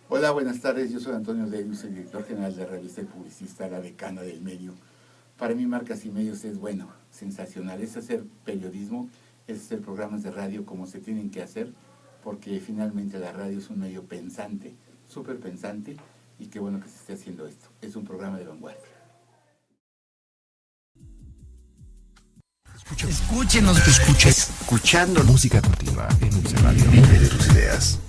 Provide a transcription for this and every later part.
Hola, buenas tardes. Yo soy Antonio Delius, el director general de Revista y Publicista, la decana del medio. Para mí, Marcas y Medios es bueno, sensacional. Es hacer periodismo, es hacer programas de radio como se tienen que hacer, porque finalmente la radio es un medio pensante, súper pensante, y qué bueno que se esté haciendo esto. Es un programa de vanguardia. Escuchando música contigo en UC Radio. Vive de tus ideas.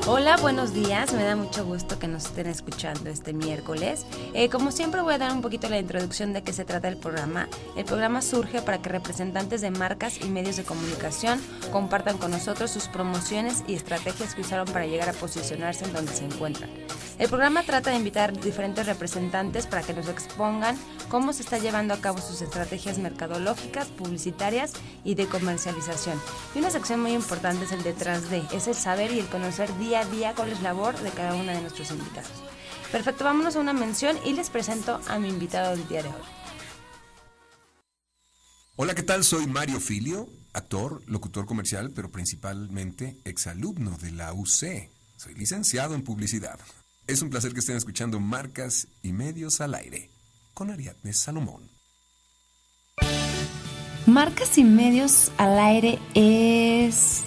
Hola, buenos días. Me da mucho gusto que nos estén escuchando este miércoles. Como siempre voy a dar un poquito la introducción de qué se trata el programa. El programa surge para que representantes de marcas y medios de comunicación compartan con nosotros sus promociones y estrategias que usaron para llegar a posicionarse en donde se encuentran. El programa trata de invitar diferentes representantes para que nos expongan cómo se está llevando a cabo sus estrategias mercadológicas, publicitarias y de comercialización. Y una sección muy importante es el detrás de, es el saber y el conocer día a día cuál es la labor de cada uno de nuestros invitados. Perfecto, vámonos a una mención y les presento a mi invitado del día de hoy. Hola, ¿qué tal? Soy Mario Filio, actor, locutor comercial, pero principalmente exalumno de la UC. Soy licenciado en publicidad. Es un placer que estén escuchando Marcas y Medios al Aire con Ariadne Salomón. Marcas y Medios al Aire es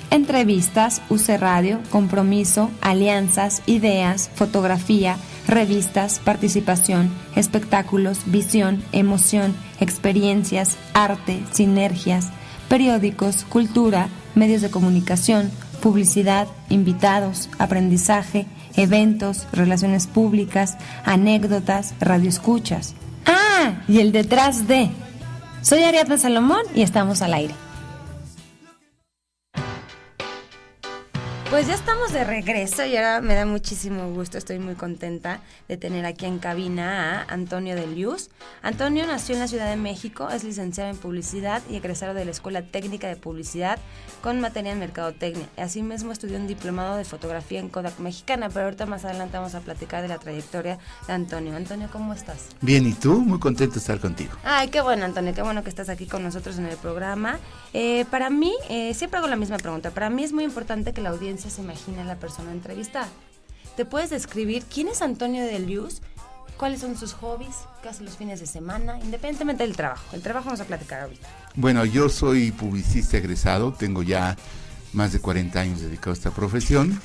entrevistas, UC Radio, compromiso, alianzas, ideas, fotografía, revistas, participación, espectáculos, visión, emoción, experiencias, arte, sinergias, periódicos, cultura, medios de comunicación, publicidad, invitados, aprendizaje, eventos, relaciones públicas, anécdotas, radioescuchas. ¡Ah! Y el detrás de. Soy Ariadne Salomón y estamos al aire. Pues ya estamos de regreso y ahora me da muchísimo gusto, estoy muy contenta de tener aquí en cabina a Antonio Delius. Antonio nació en la Ciudad de México, es licenciado en publicidad y egresado de la Escuela Técnica de Publicidad con materia en mercadotecnia. Asimismo estudió un diplomado de fotografía en Kodak Mexicana, pero ahorita más adelante vamos a platicar de la trayectoria de Antonio. Antonio, ¿cómo estás? Bien, ¿y tú? Muy contento de estar contigo. Ay, qué bueno, Antonio, qué bueno que estás aquí con nosotros en el programa. Para mí, siempre hago la misma pregunta, para mí es muy importante que la audiencia se imagina a la persona entrevistada. ¿Te puedes describir quién es Antonio Delius? ¿Cuáles son sus hobbies? ¿Qué hace los fines de semana? Independientemente del trabajo. El trabajo vamos a platicar ahorita. Bueno, yo soy publicista egresado, tengo ya más de 40 años dedicado a esta profesión.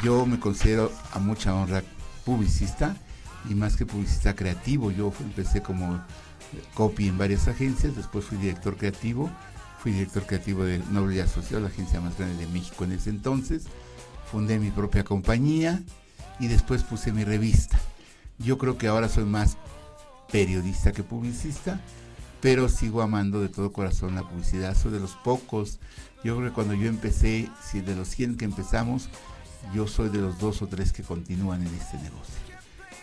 Yo me considero a mucha honra publicista y más que publicista creativo. Yo empecé como copy en varias agencias, después fui director creativo de Noble y Asociados, la agencia más grande de México en ese entonces. Fundé mi propia compañía y después puse mi revista. Yo creo que ahora soy más periodista que publicista, pero sigo amando de todo corazón la publicidad. Soy de los pocos. Yo creo que cuando yo empecé, si de los 100 que empezamos, yo soy de los 2 o 3 que continúan en este negocio.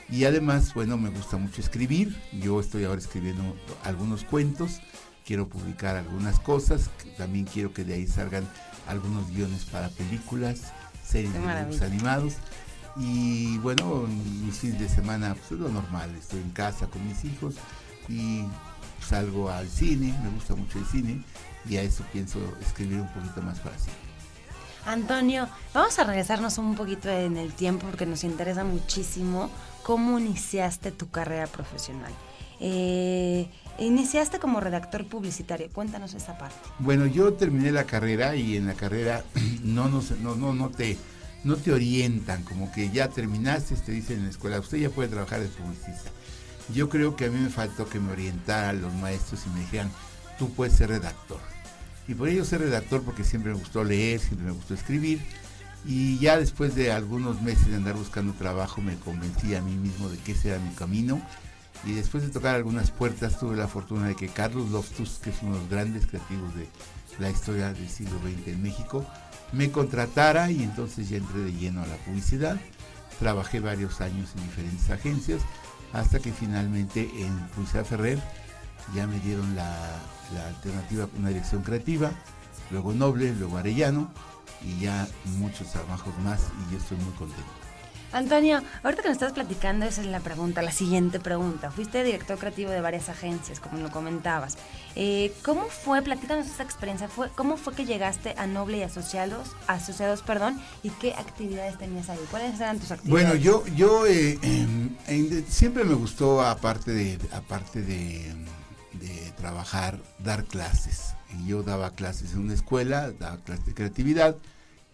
Y además, bueno, me gusta mucho escribir. Yo estoy ahora escribiendo algunos cuentos. Quiero publicar algunas cosas, también quiero que de ahí salgan algunos guiones para películas, series de dibujos animados. Y bueno, mis fines de semana pues es lo normal, estoy en casa con mis hijos y salgo al cine, me gusta mucho el cine y a eso pienso escribir un poquito más para cine. Antonio, vamos a regresarnos un poquito en el tiempo porque nos interesa muchísimo cómo iniciaste tu carrera profesional. Iniciaste como redactor publicitario, cuéntanos esa parte. Bueno, yo terminé la carrera y en la carrera no te orientan, como que ya terminaste, te dicen en la escuela, usted ya puede trabajar de publicista. Yo creo que a mí me faltó que me orientaran los maestros y me dijeran, tú puedes ser redactor. Y por ello ser redactor porque siempre me gustó leer, siempre me gustó escribir. Y ya después de algunos meses de andar buscando trabajo me convencí a mí mismo de que ese era mi camino. Y después de tocar algunas puertas tuve la fortuna de que Carlos Loftus, que es uno de los grandes creativos de la historia del siglo XX en México, me contratara y entonces ya entré de lleno a la publicidad. Trabajé varios años en diferentes agencias hasta que finalmente en Publicidad Ferrer ya me dieron la alternativa con una dirección creativa, luego Noble, luego Arellano y ya muchos trabajos más y yo estoy muy contento. Antonio, ahorita que nos estás platicando, esa es la pregunta, la siguiente pregunta. Fuiste director creativo de varias agencias, como lo comentabas. ¿Cómo fue? Platícanos esa experiencia. ¿Cómo fue que llegaste a Noble y Asociados, y qué actividades tenías ahí? ¿Cuáles eran tus actividades? Bueno, yo siempre me gustó, aparte de trabajar, dar clases. Y yo daba clases en una escuela, daba clases de creatividad,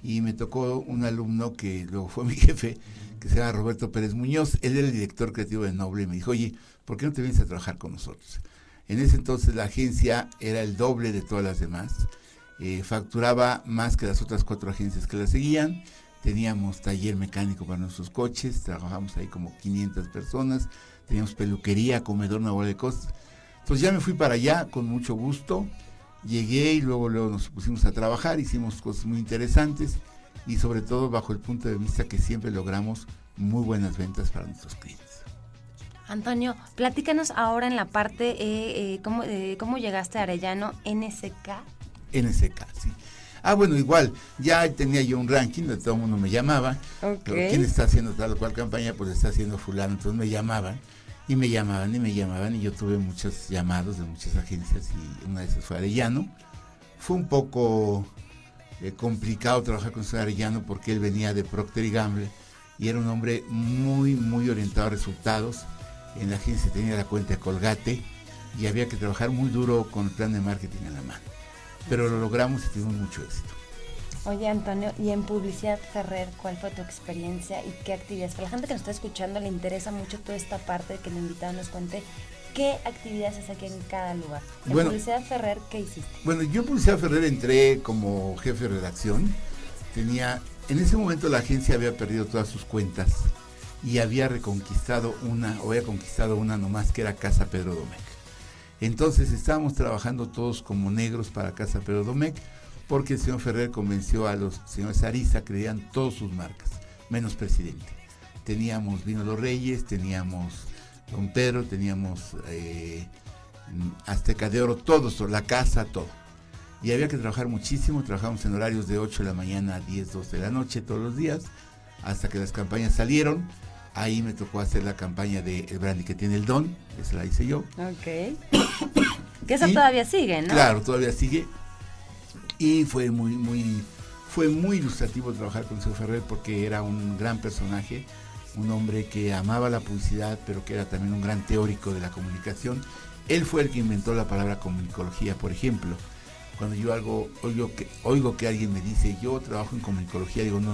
y me tocó un alumno que luego fue mi jefe, que se llama Roberto Pérez Muñoz. Él era el director creativo de Noble y me dijo, oye, ¿por qué no te vienes a trabajar con nosotros? En ese entonces la agencia era el doble de todas las demás, facturaba más que las otras 4 agencias que la seguían, teníamos taller mecánico para nuestros coches, trabajamos ahí como 500 personas, teníamos peluquería, comedor, una bola de cosas. Entonces ya me fui para allá con mucho gusto, llegué y luego nos pusimos a trabajar, hicimos cosas muy interesantes y sobre todo bajo el punto de vista que siempre logramos muy buenas ventas para nuestros clientes. Antonio, platícanos ahora en la parte, ¿cómo llegaste a Arellano NSK? NSK, sí. Bueno, igual, ya tenía yo un ranking, de todo el mundo me llamaba. Okay. ¿Quién está haciendo tal o cual campaña? Pues está haciendo fulano, entonces me llamaban, y yo tuve muchos llamados de muchas agencias, y una de esas fue Arellano. Fue un poco complicado trabajar con ese Arellano porque él venía de Procter & Gamble, y era un hombre muy, muy orientado a resultados. En la agencia tenía la cuenta de Colgate, y había que trabajar muy duro con el plan de marketing en la mano. Pero lo logramos y tuvimos mucho éxito. Oye, Antonio, y en Publicidad Ferrer, ¿cuál fue tu experiencia y qué actividades? Para la gente que nos está escuchando le interesa mucho toda esta parte de que el invitado nos cuente qué actividades hace aquí en cada lugar. En Publicidad Ferrer, ¿qué hiciste? Bueno, yo en Publicidad Ferrer entré como jefe de redacción. En ese momento la agencia había perdido todas sus cuentas y había conquistado una nomás, que era Casa Pedro Domecq. Entonces estábamos trabajando todos como negros para Casa Pedro Domecq, porque el señor Ferrer convenció a los señores Ariza que le dieran todas sus marcas, menos Presidente. Teníamos Vino Los Reyes, teníamos Don Pedro, teníamos Azteca de Oro, todo, la casa, todo. Y había que trabajar muchísimo, trabajamos en horarios de 8 de la mañana a 10, 12 de la noche todos los días, hasta que las campañas salieron. Ahí me tocó hacer la campaña de El Brandy que tiene el don, esa la hice yo. Ok. Que eso todavía sigue, ¿no? Claro, todavía sigue. Y fue muy ilustrativo trabajar con el señor Ferrer, porque era un gran personaje, un hombre que amaba la publicidad, pero que era también un gran teórico de la comunicación. Él fue el que inventó la palabra comunicología, por ejemplo. Cuando yo oigo que alguien me dice, yo trabajo en comunicología, digo, no,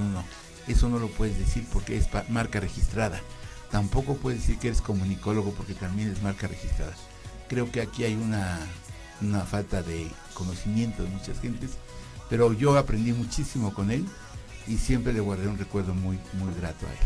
eso no lo puedes decir porque es marca registrada. Tampoco puedes decir que eres comunicólogo porque también es marca registrada. Creo que aquí hay una falta de conocimiento de muchas gentes, pero yo aprendí muchísimo con él y siempre le guardé un recuerdo muy, muy grato a él.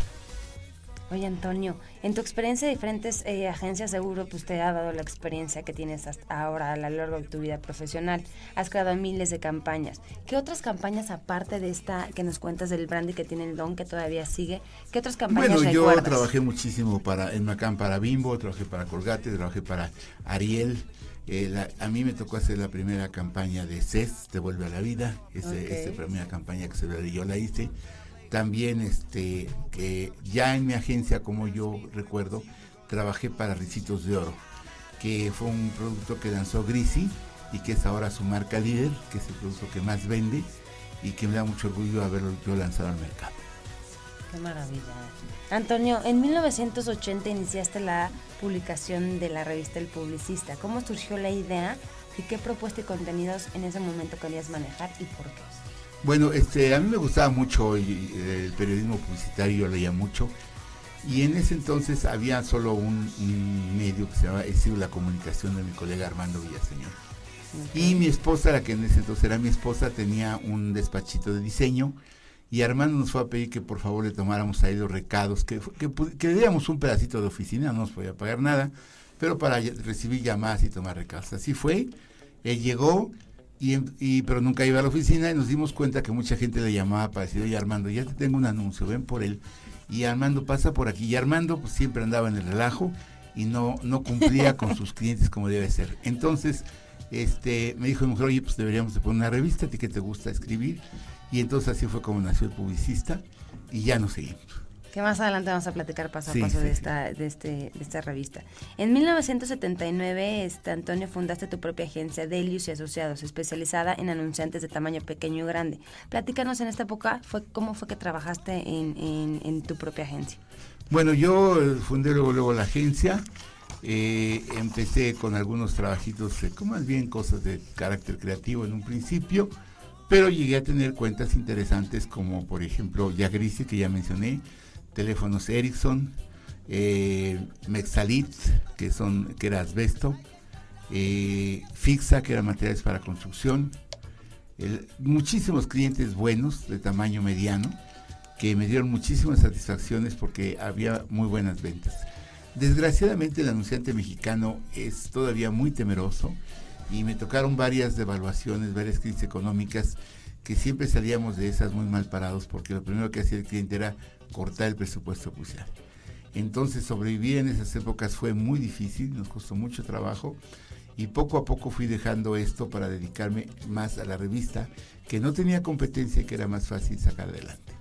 Oye, Antonio, en tu experiencia de diferentes agencias, seguro pues te ha dado la experiencia que tienes hasta ahora a lo largo de tu vida profesional. Has creado miles de campañas. ¿Qué otras campañas, aparte de esta que nos cuentas del brandy que tiene el don, que todavía sigue, qué otras campañas recuerdas? Yo trabajé muchísimo en Macán para Bimbo, trabajé para Colgate, trabajé para Ariel. A mí me tocó hacer la primera campaña de CES, Te Vuelve a la Vida. Esa primera campaña que yo la hice. También que ya en mi agencia, como yo recuerdo, trabajé para Ricitos de Oro, que fue un producto que lanzó Grisi y que es ahora su marca líder, que es el producto que más vende y que me da mucho orgullo haberlo yo lanzado al mercado. Qué maravilla. Antonio, en 1980 iniciaste la publicación de la revista El Publicista. ¿Cómo surgió la idea y qué propuesta y contenidos en ese momento querías manejar y por qué? Bueno, a mí me gustaba mucho el periodismo publicitario, yo leía mucho, y en ese entonces había solo un medio que se llamaba El Siglo de la Comunicación, de mi colega Armando Villaseñor. Okay. Y mi esposa, la que en ese entonces era mi esposa, tenía un despachito de diseño, y Armando nos fue a pedir que por favor le tomáramos ahí los recados, que le diéramos un pedacito de oficina, no nos podía pagar nada, pero para recibir llamadas y tomar recados. Así fue, él llegó, pero nunca iba a la oficina, y nos dimos cuenta que mucha gente le llamaba para decir, oye Armando, ya te tengo un anuncio, ven por él, y Armando pasa por aquí, y Armando pues siempre andaba en el relajo y no cumplía con sus clientes como debe ser. Entonces me dijo mi mujer, oye, pues deberíamos de poner una revista, a ti que te gusta escribir, y entonces así fue como nació El Publicista, y ya nos seguimos. Que más adelante vamos a platicar paso a Sí, paso sí, de sí. esta revista. En 1979, Antonio, fundaste tu propia agencia, Delius y Asociados, especializada en anunciantes de tamaño pequeño y grande. Platícanos en esta época, ¿cómo fue que trabajaste en tu propia agencia? Bueno, yo fundé luego la agencia. Empecé con algunos trabajitos, más bien cosas de carácter creativo en un principio, pero llegué a tener cuentas interesantes como por ejemplo Yagrice, que ya mencioné, teléfonos Ericsson, Mexalit, que era asbesto, Fixa, que era materiales para construcción, muchísimos clientes buenos de tamaño mediano que me dieron muchísimas satisfacciones porque había muy buenas ventas. Desgraciadamente el anunciante mexicano es todavía muy temeroso y me tocaron varias devaluaciones, varias crisis económicas que siempre salíamos de esas muy mal parados porque lo primero que hacía el cliente era cortar el presupuesto publicitario. Entonces sobrevivir en esas épocas fue muy difícil, nos costó mucho trabajo y poco a poco fui dejando esto para dedicarme más a la revista, que no tenía competencia y que era más fácil sacar adelante.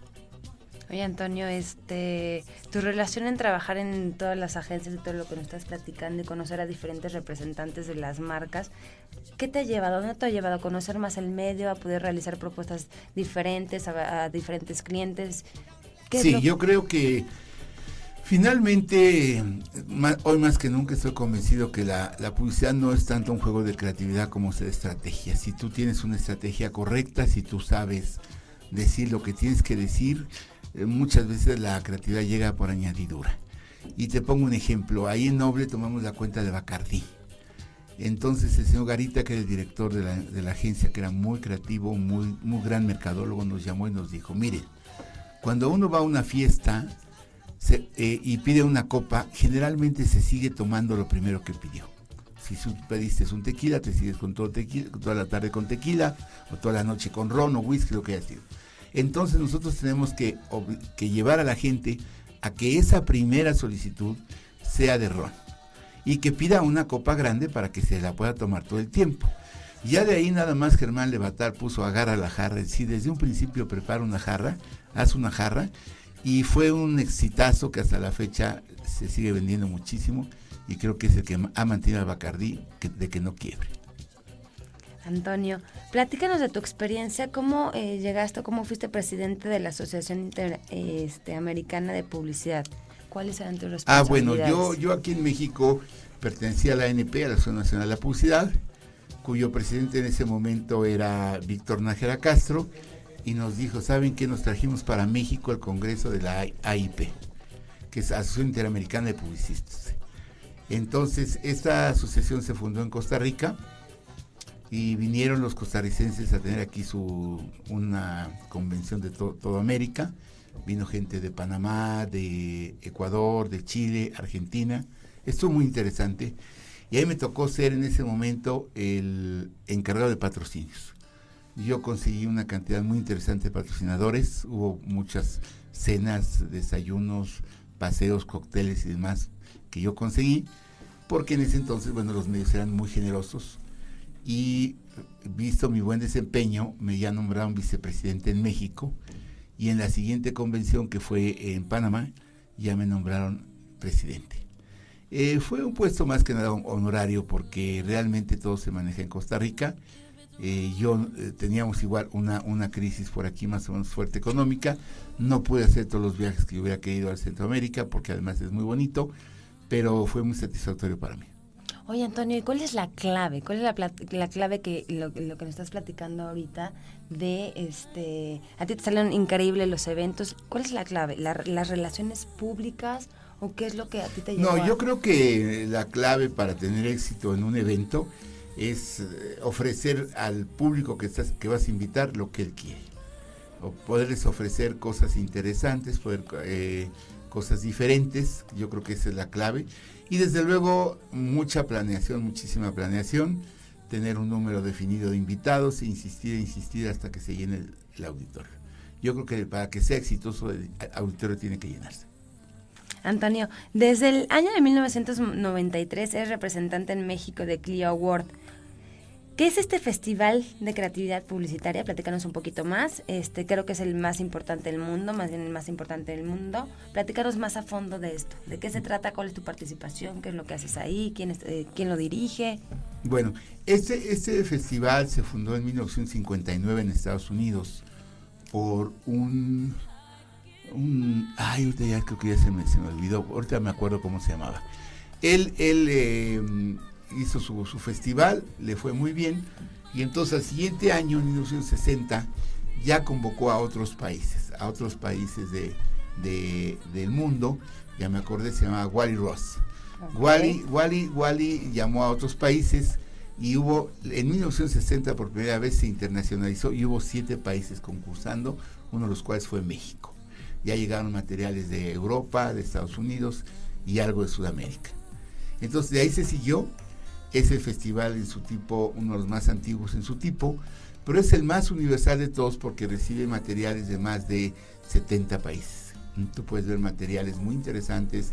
Oye, Antonio, tu relación en trabajar en todas las agencias y todo lo que nos estás platicando y conocer a diferentes representantes de las marcas, ¿qué te ha llevado? ¿Dónde te ha llevado a conocer más el medio, a poder realizar propuestas diferentes a diferentes clientes? Sí, yo creo que finalmente, hoy más que nunca estoy convencido que la publicidad no es tanto un juego de creatividad como de estrategia. Si tú tienes una estrategia correcta, si tú sabes decir lo que tienes que decir, muchas veces la creatividad llega por añadidura. Y te pongo un ejemplo, ahí en Noble tomamos la cuenta de Bacardí. Entonces el señor Garita, que era el director de la agencia, que era muy creativo, muy gran mercadólogo, nos llamó y nos dijo, mire, cuando uno va a una fiesta y pide una copa, generalmente se sigue tomando lo primero que pidió. Si tú pediste un tequila, te sigues con todo tequila, toda la tarde con tequila, o toda la noche con ron o whisky, lo que haya sido. Entonces nosotros tenemos que llevar a la gente a que esa primera solicitud sea de ron y que pida una copa grande para que se la pueda tomar todo el tiempo. Ya de ahí nada más Germán Levatar puso agarra la jarra, es decir, desde un principio prepara una jarra, hace una jarra, y fue un exitazo que hasta la fecha se sigue vendiendo muchísimo y creo que es el que ha mantenido al Bacardí de que no quiebre. Antonio, platícanos de tu experiencia, cómo llegaste, cómo fuiste presidente de la Asociación Interamericana de Publicidad. ¿Cuáles eran tus responsabilidades? Bueno, yo aquí en México pertenecía a la ANP, a la Asociación Nacional de la Publicidad, cuyo presidente en ese momento era Víctor Nájera Castro, y nos dijo, ¿saben qué? Nos trajimos para México el Congreso de la AIP, que es Asociación Interamericana de Publicistas. Entonces, esta asociación se fundó en Costa Rica, y vinieron los costarricenses a tener aquí una convención de toda América. Vino gente de Panamá, de Ecuador, de Chile, Argentina. Estuvo muy interesante. Y ahí me tocó ser en ese momento el encargado de patrocinios. Yo conseguí una cantidad muy interesante de patrocinadores. Hubo muchas cenas, desayunos, paseos, cócteles y demás que yo conseguí, porque en ese entonces, bueno, los medios eran muy generosos. Y visto mi buen desempeño, me ya nombraron vicepresidente en México, y en la siguiente convención, que fue en Panamá, ya me nombraron presidente. Fue un puesto más que nada honorario porque realmente todo se maneja en Costa Rica. Teníamos igual una crisis por aquí más o menos fuerte económica, no pude hacer todos los viajes que yo hubiera querido a Centroamérica porque además es muy bonito, pero fue muy satisfactorio para mí. Oye, Antonio, ¿y cuál es la clave? ¿Cuál es la clave que lo que nos estás platicando ahorita de a ti te salen increíbles los eventos? ¿Cuál es la clave? ¿Las relaciones públicas o qué es lo que a ti te llevó? No, yo creo que la clave para tener éxito en un evento es ofrecer al público que vas a invitar lo que él quiere. O poderles ofrecer cosas interesantes, cosas diferentes. Yo creo que esa es la clave. Y desde luego mucha planeación, muchísima planeación, tener un número definido de invitados e insistir hasta que se llene el auditorio. Yo creo que para que sea exitoso el auditorio tiene que llenarse. Antonio, desde el año de 1993 eres representante en México de Clio Award. ¿Qué es este Festival de Creatividad Publicitaria? Platícanos un poquito más. Creo que es el más importante del mundo, más bien el más importante del mundo. Platícanos más a fondo de esto. ¿De qué se trata? ¿Cuál es tu participación? ¿Qué es lo que haces ahí? ¿Quién lo dirige? Bueno, este festival se fundó en 1959 en Estados Unidos por ahorita ya creo que ya se me olvidó, ahorita me acuerdo cómo se llamaba. Él hizo su festival, le fue muy bien, y entonces al siguiente año, en 1960, ya convocó a otros países del mundo. Ya me acordé, se llamaba Wally Ross. Okay. Wally llamó a otros países, y hubo, en 1960 por primera vez se internacionalizó, y hubo 7 países concursando, uno de los cuales fue México. Ya llegaron materiales de Europa, de Estados Unidos y algo de Sudamérica. Entonces de ahí se siguió. Es el festival en su tipo, uno de los más antiguos en su tipo, pero es el más universal de todos porque recibe materiales de más de 70 países. Tú puedes ver materiales muy interesantes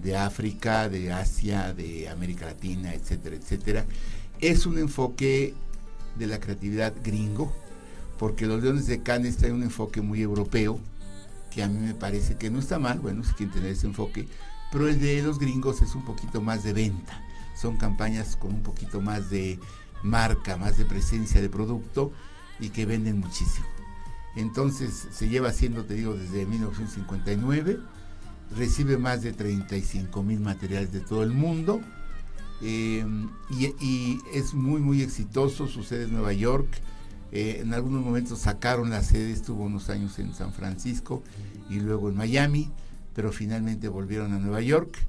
de África, de Asia, de América Latina, etcétera, etcétera. Es un enfoque de la creatividad gringo, porque los Leones de Cannes traen un enfoque muy europeo, que a mí me parece que no está mal, bueno, si quieren tener ese enfoque, pero el de los gringos es un poquito más de venta. Son campañas con un poquito más de marca, más de presencia de producto, y que venden muchísimo. Entonces se lleva haciendo, te digo, desde 1959, recibe más de 35,000 materiales de todo el mundo, y es muy muy exitoso. Su sede es Nueva York. En algunos momentos sacaron la sede, estuvo unos años en San Francisco y luego en Miami, pero finalmente volvieron a Nueva York.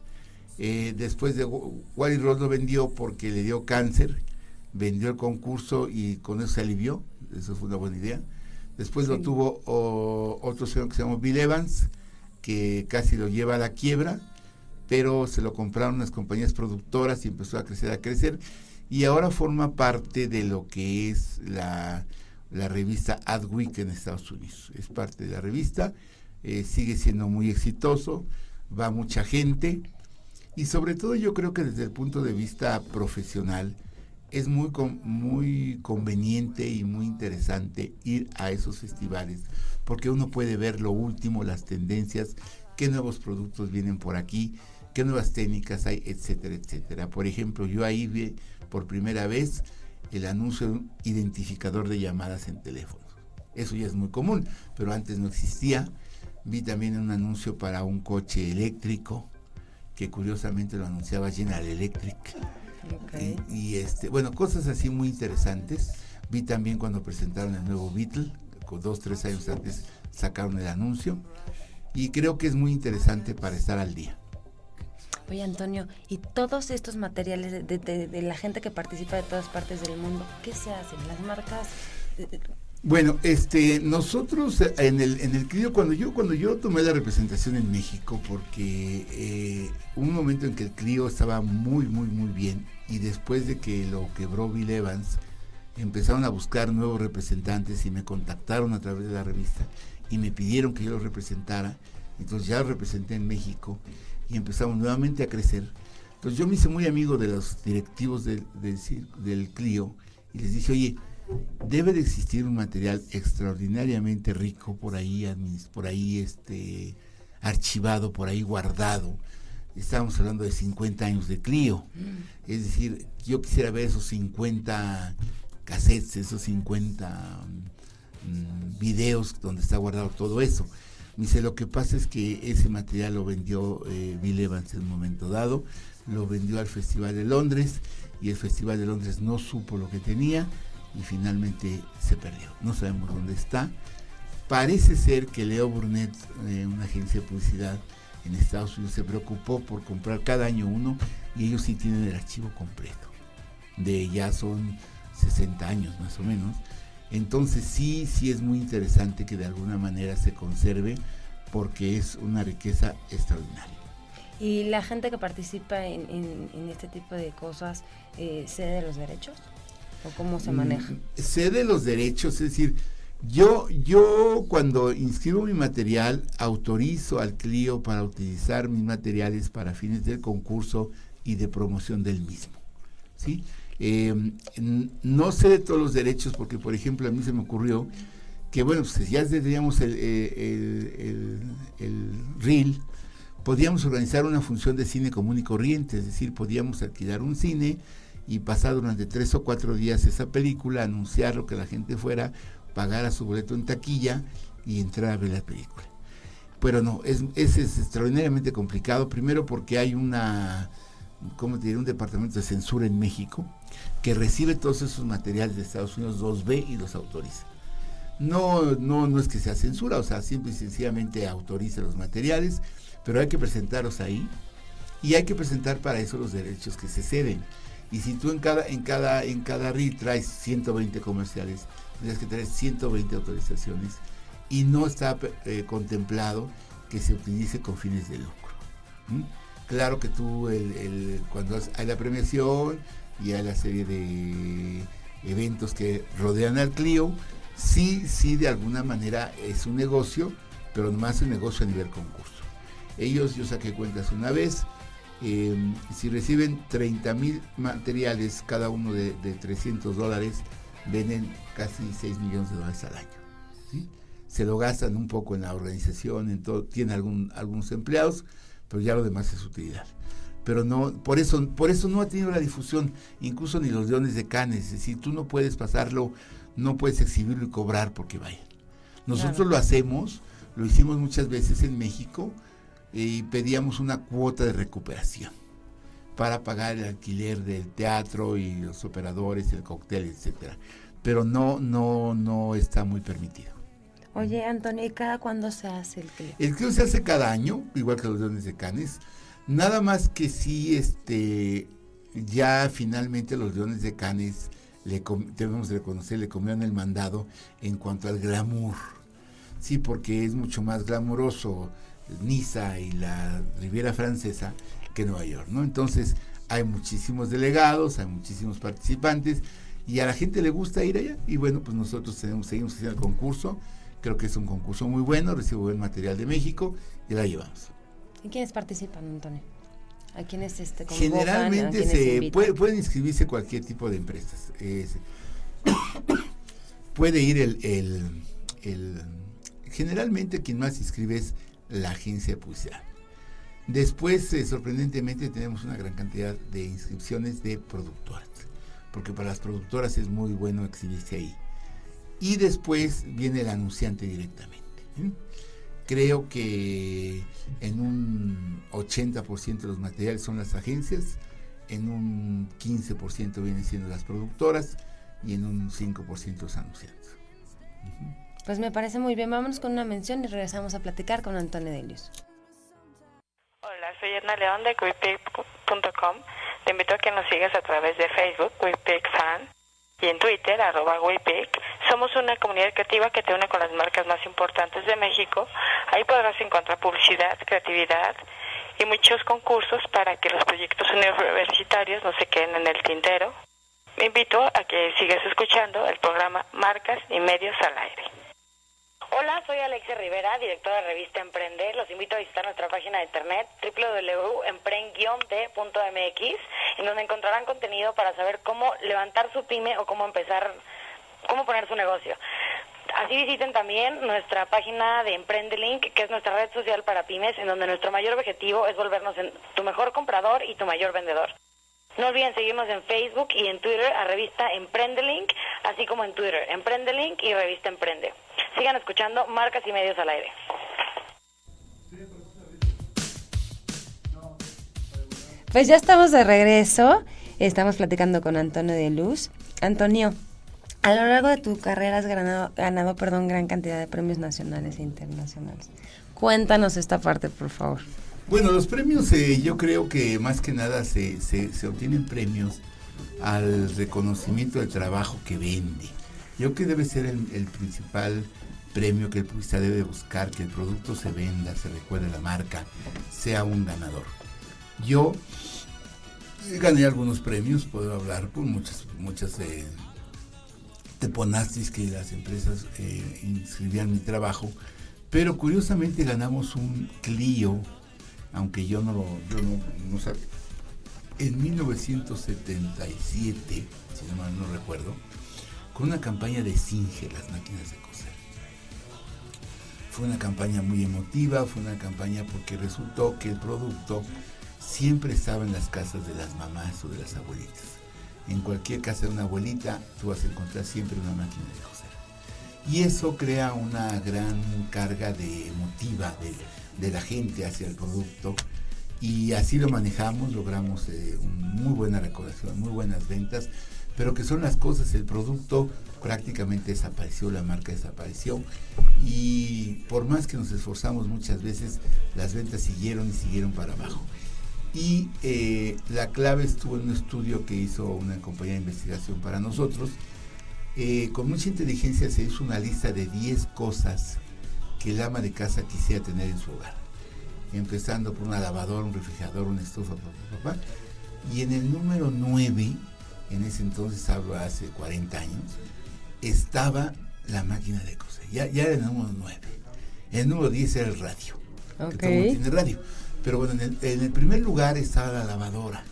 Después de Wally Ross lo vendió porque le dio cáncer, vendió el concurso y con eso se alivió. Eso fue una buena idea. Después lo tuvo otro señor que se llamó Bill Evans, que casi lo lleva a la quiebra, pero se lo compraron unas compañías productoras y empezó a crecer, y ahora forma parte de lo que es la revista Adweek en Estados Unidos. Es parte de la revista, sigue siendo muy exitoso, va mucha gente. Y sobre todo yo creo que desde el punto de vista profesional es muy conveniente y muy interesante ir a esos festivales, porque uno puede ver lo último, las tendencias, qué nuevos productos vienen por aquí, qué nuevas técnicas hay, etcétera, etcétera. Por ejemplo, yo ahí vi por primera vez el anuncio de un identificador de llamadas en teléfono. Eso ya es muy común, pero antes no existía. Vi también un anuncio para un coche eléctrico, que curiosamente lo anunciaba General Electric. Okay. Bueno, cosas así muy interesantes. Vi también cuando presentaron el nuevo Beetle, 2-3 años antes sacaron el anuncio, y creo que es muy interesante para estar al día. Oye, Antonio, y todos estos materiales de la gente que participa de todas partes del mundo, ¿qué se hacen? Las marcas... Bueno, nosotros en el Clio, cuando yo tomé la representación en México, porque hubo un momento en que el Clio estaba muy, muy, muy bien, y después de que lo quebró Bill Evans, empezaron a buscar nuevos representantes y me contactaron a través de la revista y me pidieron que yo los representara. Entonces ya lo representé en México y empezamos nuevamente a crecer. Entonces yo me hice muy amigo de los directivos del Clio y les dije, oye, debe de existir un material extraordinariamente rico por ahí archivado, por ahí guardado. Estábamos hablando de 50 años de Clio. Es decir, yo quisiera ver esos 50 cassettes, esos 50 videos donde está guardado todo eso. Me dice, lo que pasa es que ese material lo vendió Bill Evans en un momento dado, lo vendió al Festival de Londres, y el Festival de Londres no supo lo que tenía, y finalmente se perdió. No sabemos dónde está. Parece ser que Leo Burnett, una agencia de publicidad en Estados Unidos, se preocupó por comprar cada año uno, y ellos sí tienen el archivo completo. Ya son 60 años más o menos. Entonces sí es muy interesante que de alguna manera se conserve, porque es una riqueza extraordinaria. ¿Y la gente que participa en este tipo de cosas cede los derechos? ¿O cómo se maneja? Cede los derechos, es decir, yo cuando inscribo mi material autorizo al Clio para utilizar mis materiales para fines del concurso y de promoción del mismo, ¿sí? No sé de todos los derechos, porque por ejemplo a mí se me ocurrió que bueno, pues ya teníamos el reel, podíamos organizar una función de cine común y corriente, es decir, podíamos alquilar un cine y pasar durante 3 o 4 días esa película, anunciarlo, que la gente fuera, pagara su boleto en taquilla y entrar a ver la película. Pero no, es extraordinariamente complicado, primero porque hay un departamento de censura en México que recibe todos esos materiales de Estados Unidos, los ve y los autoriza. No es que sea censura, o sea, simple y sencillamente autoriza los materiales, pero hay que presentarlos ahí y hay que presentar para eso los derechos que se ceden. Y si tú en cada reel traes 120 comerciales, tienes que traer 120 autorizaciones y no está contemplado que se utilice con fines de lucro. Claro que tú cuando hay la premiación y hay la serie de eventos que rodean al Clio, sí de alguna manera es un negocio, pero más un negocio a nivel concurso. Yo saqué cuentas una vez, si reciben 30,000 materiales, cada uno de $300, venden casi $6 millones al año, ¿sí? Se lo gastan un poco en la organización, en todo, tiene algunos empleados, pero ya lo demás es utilidad. Pero no, por eso no ha tenido la difusión, incluso ni los Leones de Cannes, es decir, tú no puedes pasarlo, no puedes exhibirlo y cobrar porque vayan. Nosotros lo hacemos, lo hicimos muchas veces en México y pedíamos una cuota de recuperación para pagar el alquiler del teatro y los operadores, el cóctel, etcétera. Pero no está muy permitido. Oye, Antonio, ¿y cada cuándo se hace el Clio? El Clio se hace cada año, igual que los Leones de Cannes. Nada más que sí, ya finalmente los Leones de Cannes, debemos reconocer, le comieron el mandado en cuanto al glamour. Sí, porque es mucho más glamuroso Niza y la Riviera Francesa que Nueva York, ¿no? Entonces hay muchísimos delegados, hay muchísimos participantes y a la gente le gusta ir allá. Y bueno, pues nosotros seguimos haciendo el concurso. Creo que es un concurso muy bueno, recibo buen material de México y la llevamos. ¿Y quiénes participan, Antonio? ¿A quiénes convocan? Generalmente pueden inscribirse cualquier tipo de empresas. Puede ir generalmente quien más inscribe es la agencia de publicidad. Después, sorprendentemente, tenemos una gran cantidad de inscripciones de productoras, porque para las productoras es muy bueno exhibirse ahí. Y después viene el anunciante directamente. Creo que en un 80% de los materiales son las agencias, en un 15% vienen siendo las productoras y en un 5% los anunciantes. Pues me parece muy bien. Vámonos con una mención y regresamos a platicar con Antonio Delius. Hola, soy Edna León de WePick.com. Te invito a que nos sigas a través de Facebook, WePickFan, y en Twitter, @WePick. Somos una comunidad creativa que te une con las marcas más importantes de México. Ahí podrás encontrar publicidad, creatividad y muchos concursos para que los proyectos universitarios no se queden en el tintero. Me invito a que sigas escuchando el programa Marcas y Medios al Aire. Hola, soy Alexia Rivera, directora de revista Emprende. Los invito a visitar nuestra página de internet www.empren-d.mx, en donde encontrarán contenido para saber cómo levantar su pyme o cómo poner su negocio. Así visiten también nuestra página de Emprende Link, que es nuestra red social para pymes, en donde nuestro mayor objetivo es volvernos en tu mejor comprador y tu mayor vendedor. No olviden seguirnos en Facebook y en Twitter a revista Emprende Link, así como en Twitter Emprende Link y revista Emprende. Sigan escuchando Marcas y Medios al Aire. Pues ya estamos de regreso. Estamos platicando con Antonio Delius. Antonio, a lo largo de tu carrera has ganado gran cantidad de premios nacionales e internacionales. Cuéntanos esta parte, por favor. Bueno, los premios, yo creo que más que nada se obtienen premios al reconocimiento del trabajo que vende. Yo creo que debe ser el principal premio que el publicista debe buscar, que el producto se venda, se recuerde la marca, sea un ganador. Yo gané algunos premios, puedo hablar por muchas teponastis que las empresas inscribían mi trabajo, pero curiosamente ganamos un Clio, aunque yo no en 1977, si no mal no recuerdo, con una campaña de Singer, las máquinas de coser. Fue una campaña muy emotiva, fue una campaña porque resultó que el producto siempre estaba en las casas de las mamás o de las abuelitas. En cualquier casa de una abuelita tú vas a encontrar siempre una máquina de coser. Y eso crea una gran carga emotiva de la gente hacia el producto. Y así lo manejamos, logramos muy buena recaudación, muy buenas ventas, pero que son las cosas, el producto prácticamente desapareció, la marca desapareció, y por más que nos esforzamos muchas veces, las ventas siguieron para abajo. Y la clave estuvo en un estudio que hizo una compañía de investigación para nosotros. Con mucha inteligencia se hizo una lista de 10 cosas que el ama de casa quisiera tener en su hogar, empezando por una lavadora, un refrigerador, una estufa, y en el número 9, en ese entonces hablo hace 40 años, estaba la máquina de coser, ya era el número 9. El número 10 era el radio, que todo el mundo tiene radio, pero bueno, en el primer lugar estaba la lavadora,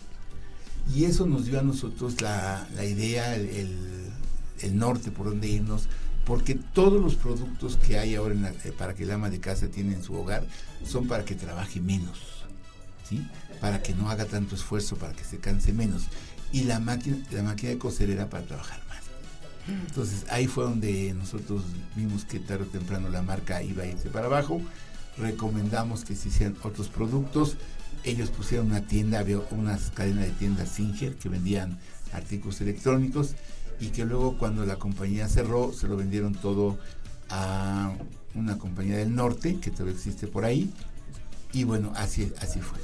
y eso nos dio a nosotros la idea, el norte por donde irnos, porque todos los productos que hay ahora para que el ama de casa tiene en su hogar son para que trabaje menos, ¿sí? Para que no haga tanto esfuerzo, para que se canse menos, y la máquina de coser era para trabajar más. Entonces ahí fue donde nosotros vimos que tarde o temprano la marca iba a irse para abajo. Recomendamos que se hicieran otros productos. Ellos pusieron una tienda, había una cadena de tiendas Singer que vendían artículos electrónicos, y que luego cuando la compañía cerró se lo vendieron todo a una compañía del norte que todavía existe por ahí, y bueno, así fue.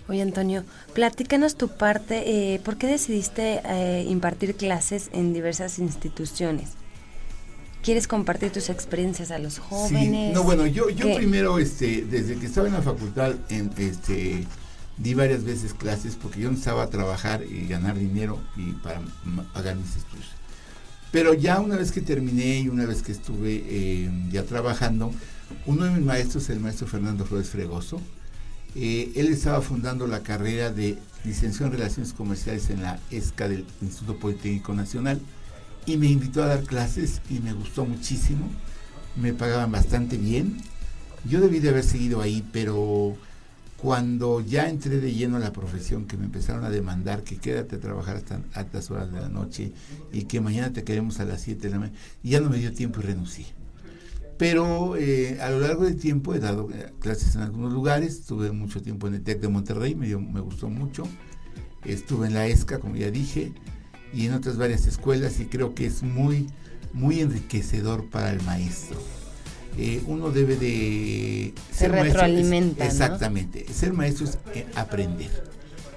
Oye, Antonio, platícanos tu parte, ¿por qué decidiste impartir clases en diversas instituciones? ¿Quieres compartir tus experiencias a los jóvenes? Sí, no, bueno, yo primero, desde que estaba en la facultad, di varias veces clases porque yo necesitaba trabajar y ganar dinero y para pagar mis estudios. Pero ya una vez que terminé y una vez que estuve ya trabajando, uno de mis maestros, el maestro Fernando Flores Fregoso, él estaba fundando la carrera de licenciado en Relaciones Comerciales en la ESCA del Instituto Politécnico Nacional, y me invitó a dar clases y me gustó muchísimo, me pagaban bastante bien. Yo debí de haber seguido ahí, pero cuando ya entré de lleno a la profesión, que me empezaron a demandar que quédate a trabajar hasta altas horas de la noche y que mañana te queremos a las 7 de la mañana, y ya no me dio tiempo y renuncié. Pero a lo largo del tiempo he dado clases en algunos lugares, estuve mucho tiempo en el TEC de Monterrey, me gustó mucho, estuve en la ESCA, como ya dije, y en otras varias escuelas, y creo que es muy, muy enriquecedor para el maestro. Uno debe de ser maestro. Se retroalimenta, exactamente, ¿no? Ser maestro es aprender.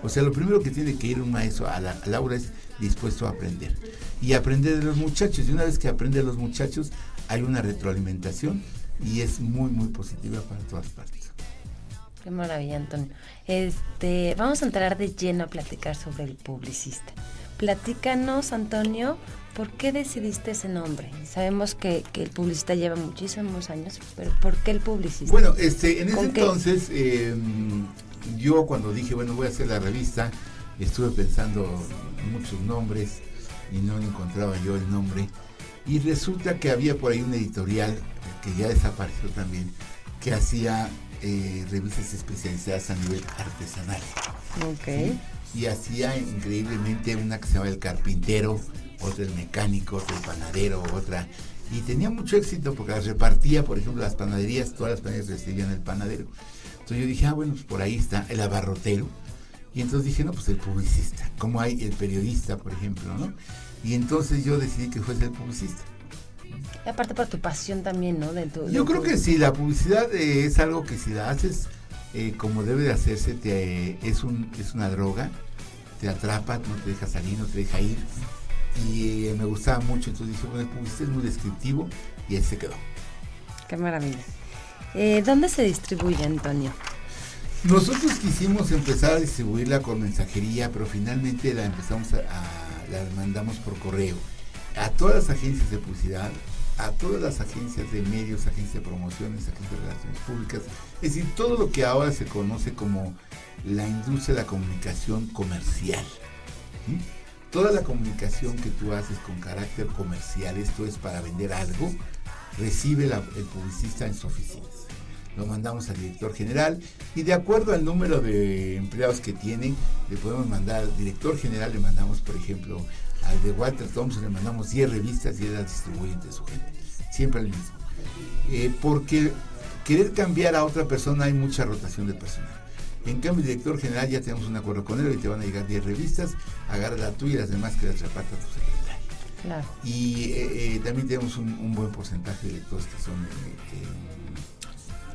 O sea, lo primero que tiene que ir un maestro a la aula es dispuesto a aprender. Y aprender de los muchachos. Y una vez que aprende de los muchachos, hay una retroalimentación y es muy, muy positiva para todas partes. Qué maravilla, Antonio. Vamos a entrar de lleno a platicar sobre el publicista. Platícanos, Antonio, ¿por qué decidiste ese nombre? Sabemos que el publicista lleva muchísimos años, pero ¿por qué el publicista? Bueno, en ese entonces, yo cuando dije, bueno, voy a hacer la revista, estuve pensando en muchos nombres y no encontraba yo el nombre. Y resulta que había por ahí una editorial, que ya desapareció también, que hacía revistas especializadas a nivel artesanal. Okay. ¿Sí? Y hacía increíblemente una que se llamaba El Carpintero, otra El Mecánico, otra El Panadero, otra, y tenía mucho éxito porque las repartía, por ejemplo, las panaderías, todas las panaderías recibían El Panadero. Entonces yo dije, bueno, pues por ahí está El Abarrotero, y entonces dije, no, pues el publicista, como hay el periodista, por ejemplo, ¿no? Y entonces yo decidí que fuese el publicista. Y aparte por tu pasión también, ¿no? Yo creo que sí, la publicidad es algo que si la haces como debe de hacerse, es una droga, te atrapa, no te deja salir, no te deja ir, y me gustaba mucho, entonces dije, bueno, el publicista es muy descriptivo, y ahí se quedó. Qué maravilla. ¿Dónde se distribuye, Antonio? Nosotros quisimos empezar a distribuirla con mensajería, pero finalmente la mandamos por correo a todas las agencias de publicidad, a todas las agencias de medios, agencias de promociones, agencias de relaciones públicas, es decir, todo lo que ahora se conoce como la industria de la comunicación comercial. ¿Sí? Toda la comunicación que tú haces con carácter comercial, esto es para vender algo, recibe el publicista en su oficina. Lo mandamos al director general y de acuerdo al número de empleados que tiene, le podemos mandar al director general, le mandamos, por ejemplo, al de Walter Thompson, le mandamos 10 revistas y él las distribuye entre su gente. Siempre el mismo. Porque querer cambiar a otra persona hay mucha rotación de personal. En cambio, el director general ya tenemos un acuerdo con él y te van a llegar 10 revistas, agarra la tuya y las demás que las reparta tu secretario. Claro. Y también tenemos un buen porcentaje de lectores que son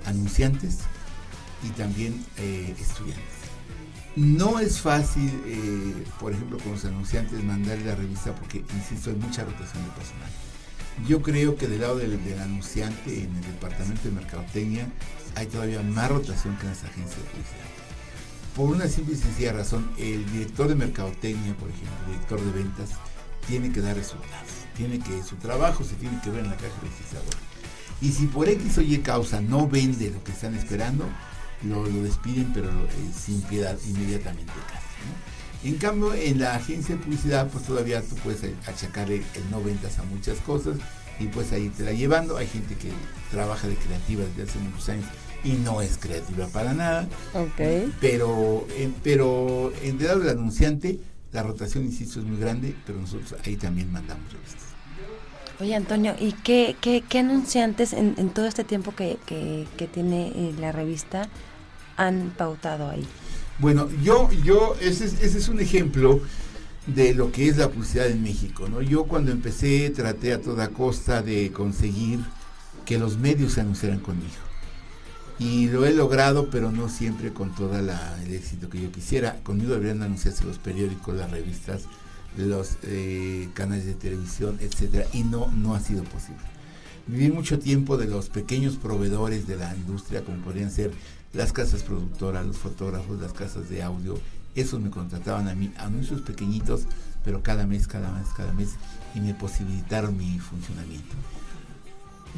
anunciantes y también estudiantes. No es fácil, por ejemplo, con los anunciantes mandarle la revista porque, insisto, hay mucha rotación de personal. Yo creo que del lado del anunciante, en el departamento de mercadotecnia, hay todavía más rotación que en las agencias de publicidad. Por una simple y sencilla razón, el director de mercadotecnia, por ejemplo, el director de ventas, tiene que dar resultados. Su trabajo se tiene que ver en la caja registradora. Y si por X o Y causa no vende lo que están esperando, lo despiden, pero sin piedad, inmediatamente casi, ¿no? En cambio, en la agencia de publicidad, pues todavía tú puedes achacarle el no ventas a muchas cosas y pues ahí te la llevando. Hay gente que trabaja de creativa desde hace muchos años y no es creativa para nada. Okay. Pero en el lado del anunciante, la rotación, insisto, es muy grande, pero nosotros ahí también mandamos revistas. Oye, Antonio, ¿y qué anunciantes en todo este tiempo que tiene la revista han pautado ahí? Bueno, ese es un ejemplo de lo que es la publicidad en México, ¿no? Yo cuando empecé traté a toda costa de conseguir que los medios se anunciaran conmigo. Y lo he logrado, pero no siempre con todo el éxito que yo quisiera. Conmigo deberían anunciarse los periódicos, las revistas, los canales de televisión, etcétera, y no ha sido posible. Viví mucho tiempo de los pequeños proveedores de la industria, como podrían ser las casas productoras, los fotógrafos, las casas de audio. Esos me contrataban a mí, anuncios pequeñitos, pero cada mes, y me posibilitaron mi funcionamiento.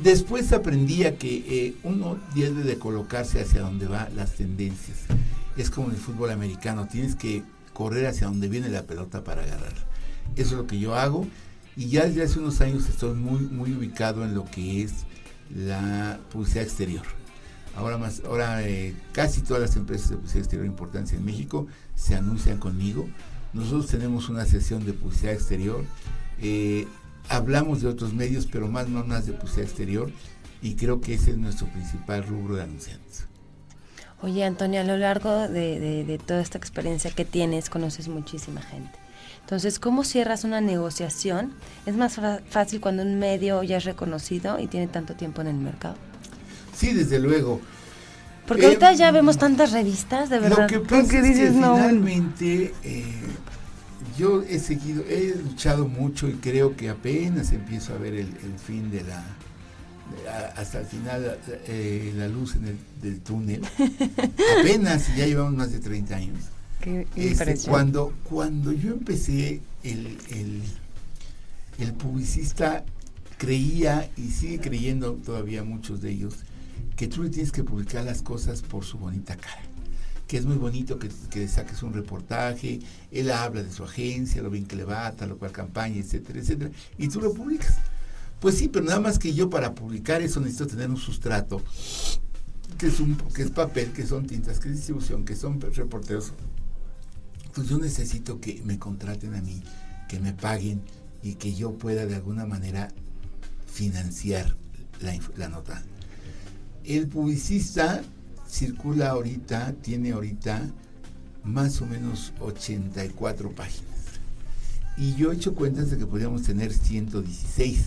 Después aprendí a que uno debe de colocarse hacia donde van las tendencias. Es como en el fútbol americano, tienes que correr hacia donde viene la pelota para agarrarla. Eso es lo que yo hago, y ya desde hace unos años estoy muy ubicado en lo que es la publicidad exterior. Ahora casi todas las empresas de publicidad exterior importantes en México se anuncian conmigo. Nosotros tenemos una sesión de publicidad exterior, hablamos de otros medios, pero más de publicidad exterior, y creo que ese es nuestro principal rubro de anunciantes. Oye, Antonio, a lo largo de toda esta experiencia que tienes, conoces muchísima gente. Entonces, ¿cómo cierras una negociación? ¿Es más fácil cuando un medio ya es reconocido y tiene tanto tiempo en el mercado? Sí, desde luego. Porque ahorita ya vemos tantas revistas, de verdad. Lo que pasa es que finalmente yo he luchado mucho y creo que apenas empiezo a ver el fin de hasta el final, la luz del túnel. Apenas, ya llevamos más de 30 años. Qué impresión. Cuando yo empecé, el publicista creía, y sigue creyendo todavía muchos de ellos, que tú le tienes que publicar las cosas por su bonita cara. Que es muy bonito que saques un reportaje, él habla de su agencia, lo bien que le va, tal o cual campaña, etcétera, etcétera, y tú lo publicas. Pues sí, pero nada más que yo para publicar eso necesito tener un sustrato, que es papel, que son tintas, que es distribución, que son reporteros. Pues yo necesito que me contraten a mí, que me paguen y que yo pueda de alguna manera financiar la nota. El publicista tiene ahorita más o menos 84 páginas. Y yo he hecho cuentas de que podríamos tener 116.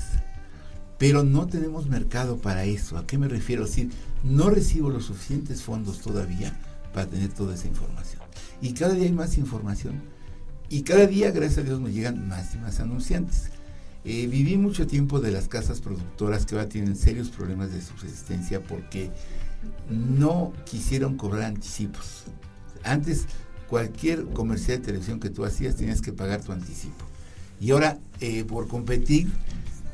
Pero no tenemos mercado para eso. ¿A qué me refiero? Es decir, no recibo los suficientes fondos todavía para tener toda esa información. Y cada día hay más información. Y cada día, gracias a Dios, me llegan más y más anunciantes. Viví mucho tiempo de las casas productoras que ahora tienen serios problemas de subsistencia porque no quisieron cobrar anticipos. Antes, cualquier comercial de televisión que tú hacías tenías que pagar tu anticipo. Y ahora, por competir,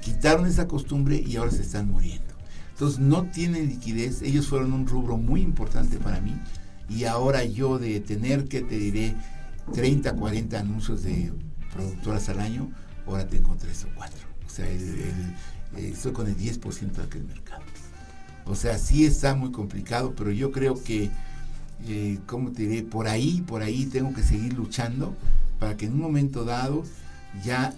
quitaron esa costumbre y ahora se están muriendo. Entonces no tienen liquidez. Ellos fueron un rubro muy importante para mí y ahora yo de tener que, te diré, 30, 40 anuncios de productoras al año, ahora tengo 3 o 4. O sea, estoy con el 10% de aquel mercado. O sea, sí está muy complicado, pero yo creo que, ¿cómo te diré? Por ahí tengo que seguir luchando para que en un momento dado, ya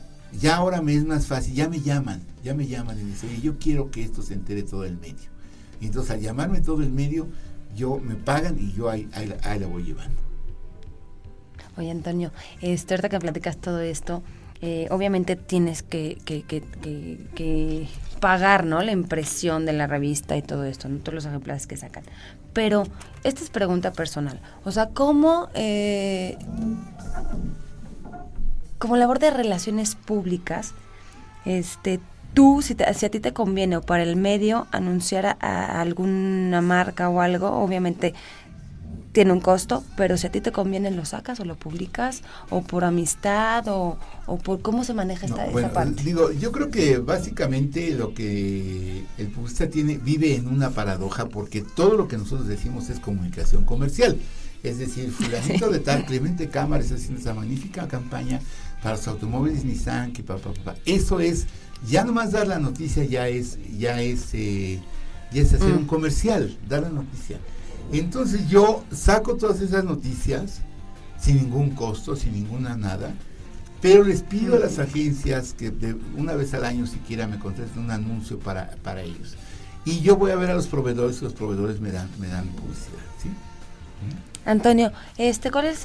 ahora me es más fácil, ya me llaman y me dicen, oye, yo quiero que esto se entere todo el medio. Y entonces al llamarme todo el medio, me pagan y yo ahí la voy llevando. Oye, Antonio, ahorita que platicas todo esto, obviamente tienes que pagar, ¿no? La impresión de la revista y todo esto, ¿no? Todos los ejemplares que sacan. Pero esta es pregunta personal. O sea, ¿cómo como labor de relaciones públicas, tú, si a ti te conviene o para el medio anunciar a alguna marca o algo, obviamente tiene un costo, pero si a ti te conviene, ¿lo sacas o lo publicas? ¿O por amistad? ¿O por cómo se maneja esa parte? Yo creo que básicamente lo que el publicista vive en una paradoja, porque todo lo que nosotros decimos es comunicación comercial. Es decir, fulanito de tal, Clemente Cámara está haciendo esa magnífica campaña para los automóviles Nissan, que eso es, ya nomás dar la noticia ya es hacer un comercial, dar la noticia. Entonces yo saco todas esas noticias sin ningún costo, sin ninguna nada, pero les pido a las agencias que una vez al año siquiera me contraten un anuncio para ellos. Y yo voy a ver a los proveedores y los proveedores me dan publicidad, ¿sí? Antonio, ¿cuál es?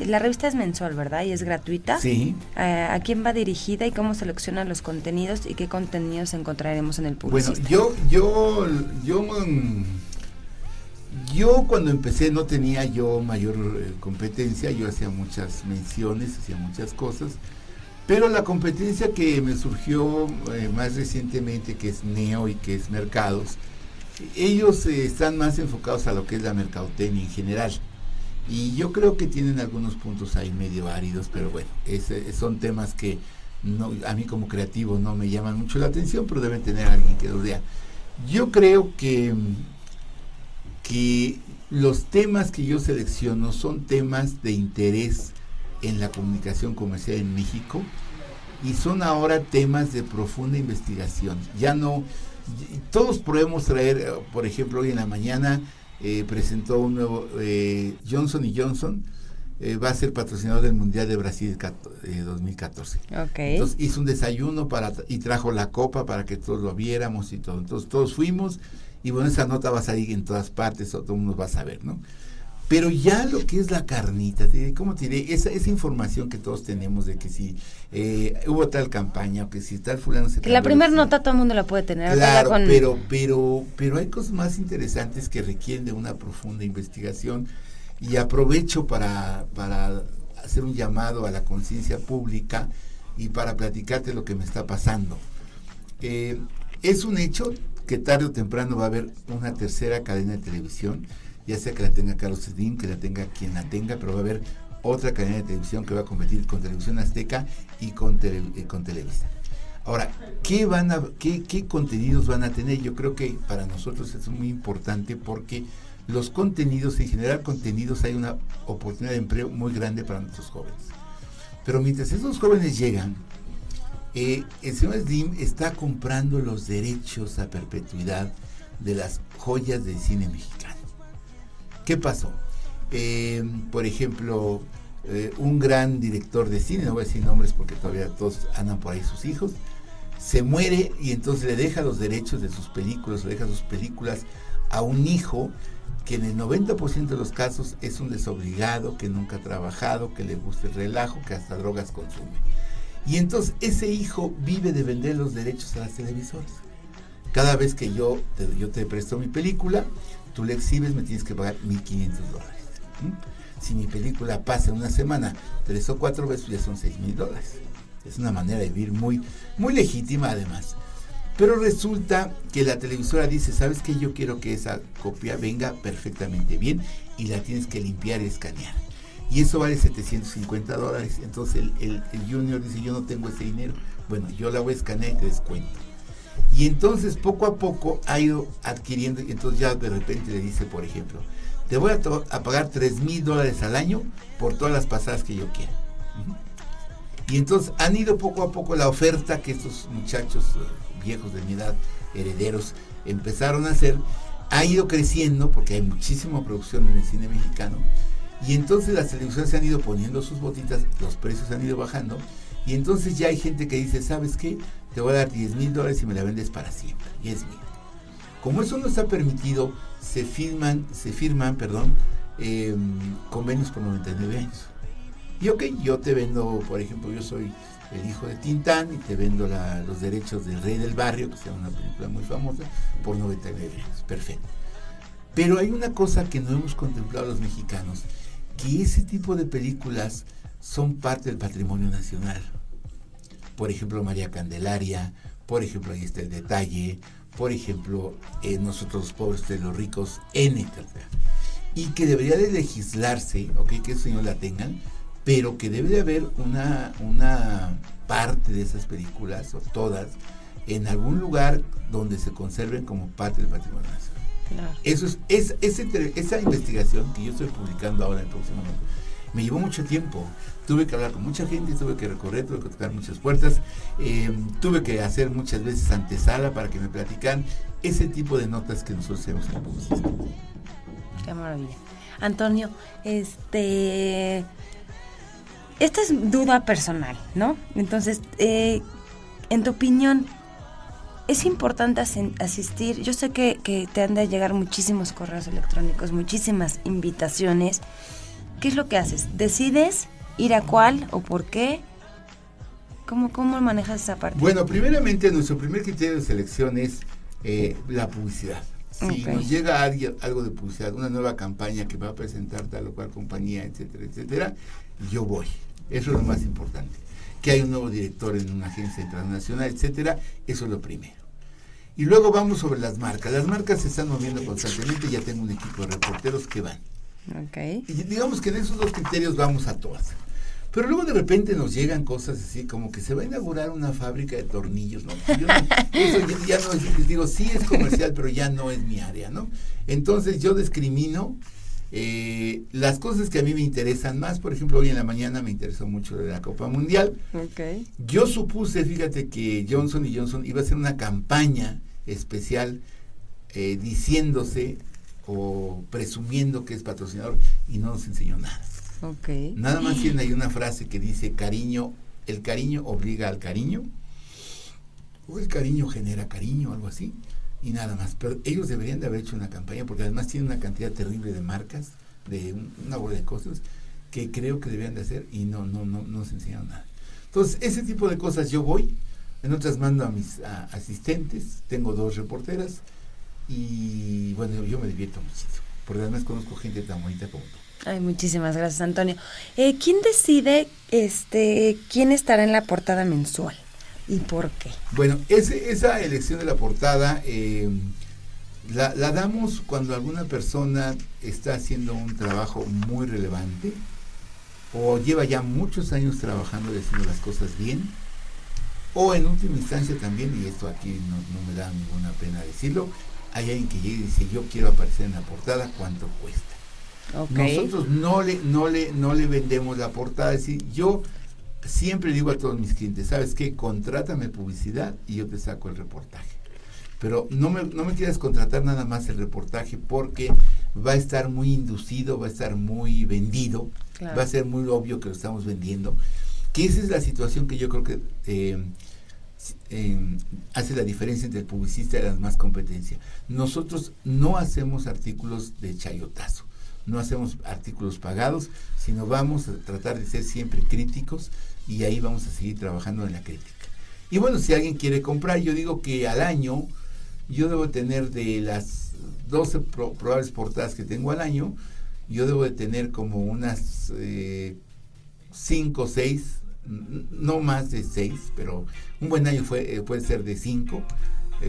La revista es mensual, ¿verdad? Y es gratuita. Sí. ¿A quién va dirigida y cómo seleccionan los contenidos y qué contenidos encontraremos en el publicista? Bueno, yo cuando empecé no tenía yo mayor competencia, yo hacía muchas menciones, hacía muchas cosas, pero la competencia que me surgió más recientemente, que es Neo y que es Mercados, ellos están más enfocados a lo que es la mercadotecnia en general. Y yo creo que tienen algunos puntos ahí medio áridos, pero bueno, son temas que a mí como creativo no me llaman mucho la atención, pero deben tener a alguien que los vea. Yo creo que los temas que yo selecciono son temas de interés en la comunicación comercial en México y son ahora temas de profunda investigación. Ya no, todos podemos traer, por ejemplo, hoy en la mañana presentó un nuevo Johnson & Johnson, va a ser patrocinador del Mundial de Brasil 2014. Okay. Entonces hizo un desayuno y trajo la copa para que todos lo viéramos y todo. Entonces todos fuimos y bueno, esa nota va a salir en todas partes, todo el mundo va a saber, ¿no? Pero ya lo que es la carnita, ¿cómo te diré? Esa información que todos tenemos de que si hubo tal campaña o que si tal fulano se... Que la primera nota todo el mundo la puede tener. Claro, pero hay cosas más interesantes que requieren de una profunda investigación y aprovecho para hacer un llamado a la conciencia pública y para platicarte lo que me está pasando. Es un hecho que tarde o temprano va a haber una tercera cadena de televisión, ya sea que la tenga Carlos Slim, que la tenga quien la tenga, pero va a haber otra cadena de televisión que va a competir con Televisión Azteca y con Televisa. Ahora, ¿qué contenidos van a tener? Yo creo que para nosotros es muy importante porque los contenidos, en general contenidos, hay una oportunidad de empleo muy grande para nuestros jóvenes. Pero mientras esos jóvenes llegan, el señor Slim está comprando los derechos a perpetuidad de las joyas del cine mexicano. ¿Qué pasó? Por ejemplo, un gran director de cine, no voy a decir nombres porque todavía todos andan por ahí sus hijos, se muere y entonces le deja los derechos de sus películas, le deja sus películas a un hijo que en el 90% de los casos es un desobligado, que nunca ha trabajado, que le gusta el relajo, que hasta drogas consume. Y entonces ese hijo vive de vender los derechos a las televisoras. Cada vez que yo te presto mi película, tú la exhibes, me tienes que pagar $1,500. Si mi película pasa una semana 3 o 4 veces, ya son $6,000. Es una manera de vivir muy, muy legítima además. Pero resulta que la televisora dice, ¿sabes qué? Yo quiero que esa copia venga perfectamente bien y la tienes que limpiar y escanear. Y eso vale $750. Entonces el junior dice, yo no tengo ese dinero. Bueno, yo la voy a escanear y te descuento. Y entonces poco a poco ha ido adquiriendo, y entonces ya de repente le dice, por ejemplo, te voy a pagar $3,000 al año por todas las pasadas que yo quiera. Y entonces han ido poco a poco la oferta que estos muchachos viejos de mi edad, herederos, empezaron a hacer, ha ido creciendo porque hay muchísima producción en el cine mexicano, y entonces las televisiones se han ido poniendo sus botitas, los precios han ido bajando, y entonces ya hay gente que dice, ¿sabes qué? Te voy a dar $10,000 y me la vendes para siempre, y es mía. Como eso no está permitido, se firman, convenios por 99 años. Y ok, yo te vendo, por ejemplo, yo soy el hijo de Tintán y te vendo los derechos del Rey del Barrio, que sea una película muy famosa, por 99 años. Perfecto. Pero hay una cosa que no hemos contemplado los mexicanos, que ese tipo de películas son parte del patrimonio nacional. Por ejemplo, María Candelaria, por ejemplo, Ahí está el detalle, por ejemplo, Nosotros los pobres de los ricos, etc. Y que debería de legislarse, ok, que esos señores la tengan, pero que debe de haber una parte de esas películas, o todas, en algún lugar donde se conserven como parte del patrimonio nacional. Claro. Eso esa investigación que yo estoy publicando ahora en el próximo momento, me llevó mucho tiempo. Tuve que hablar con mucha gente, tuve que recorrer, tuve que tocar muchas puertas, tuve que hacer muchas veces antesala para que me platican ese tipo de notas que nosotros hacemos en la publicidad. Qué maravilla. Antonio, esta es duda personal, ¿no? Entonces, en tu opinión, ¿es importante asistir? Yo sé que te han de llegar muchísimos correos electrónicos, muchísimas invitaciones. ¿Qué es lo que haces? ¿Decides ir a cuál o por qué? ¿Cómo manejas esa parte? Bueno, primeramente, nuestro primer criterio de selección es la publicidad. Si nos llega algo de publicidad, una nueva campaña que va a presentar tal o cual compañía, etcétera, etcétera, yo voy. Eso es lo más importante. Que hay un nuevo director en una agencia internacional, etcétera, eso es lo primero. Y luego vamos sobre las marcas. Las marcas se están moviendo constantemente, ya tengo un equipo de reporteros que van. Okay. Y digamos que en esos dos criterios vamos a todas. Pero luego de repente nos llegan cosas así, como que se va a inaugurar una fábrica de tornillos, ¿no? Eso ya no es, digo, sí es comercial, pero ya no es mi área, ¿no? Entonces yo discrimino las cosas que a mí me interesan más. Por ejemplo, hoy en la mañana me interesó mucho de la Copa Mundial. Okay. Yo supuse, fíjate, que Johnson & Johnson iba a hacer una campaña especial diciéndose o presumiendo que es patrocinador, y no nos enseñó nada. Okay. Nada más tiene ahí una frase que dice el cariño obliga al cariño, o el cariño genera cariño, algo así, y nada más. Pero ellos deberían de haber hecho una campaña, porque además tienen una cantidad terrible de marcas, de una bola de cosas, que creo que deberían de hacer, y no se enseñaron nada. Entonces, ese tipo de cosas yo voy, en otras mando a mis asistentes, tengo 2 reporteras, y bueno, yo me divierto muchísimo, porque además conozco gente tan bonita como tú. Ay, muchísimas gracias, Antonio. ¿Quién decide quién estará en la portada mensual y por qué? Bueno, esa elección de la portada la damos cuando alguna persona está haciendo un trabajo muy relevante o lleva ya muchos años trabajando y haciendo las cosas bien, o en última instancia también, y esto aquí no me da ninguna pena decirlo, hay alguien que llega y dice, yo quiero aparecer en la portada, ¿cuánto cuesta? Okay. Nosotros no le vendemos la portada. Es decir, yo siempre digo a todos mis clientes, ¿sabes qué? Contrátame publicidad y yo te saco el reportaje. Pero no me quieras contratar nada más el reportaje, porque va a estar muy inducido, va a estar muy vendido, claro. Va a ser muy obvio que lo estamos vendiendo. Que esa es la situación que yo creo que hace la diferencia entre el publicista y la demás competencia. Nosotros no hacemos artículos de chayotazo, no hacemos artículos pagados, sino vamos a tratar de ser siempre críticos, y ahí vamos a seguir trabajando en la crítica. Y bueno, si alguien quiere comprar, yo digo que al año yo debo tener, de las 12 probables portadas que tengo al año, yo debo de tener como unas 5 o 6, no más de 6, pero un buen año puede ser de 5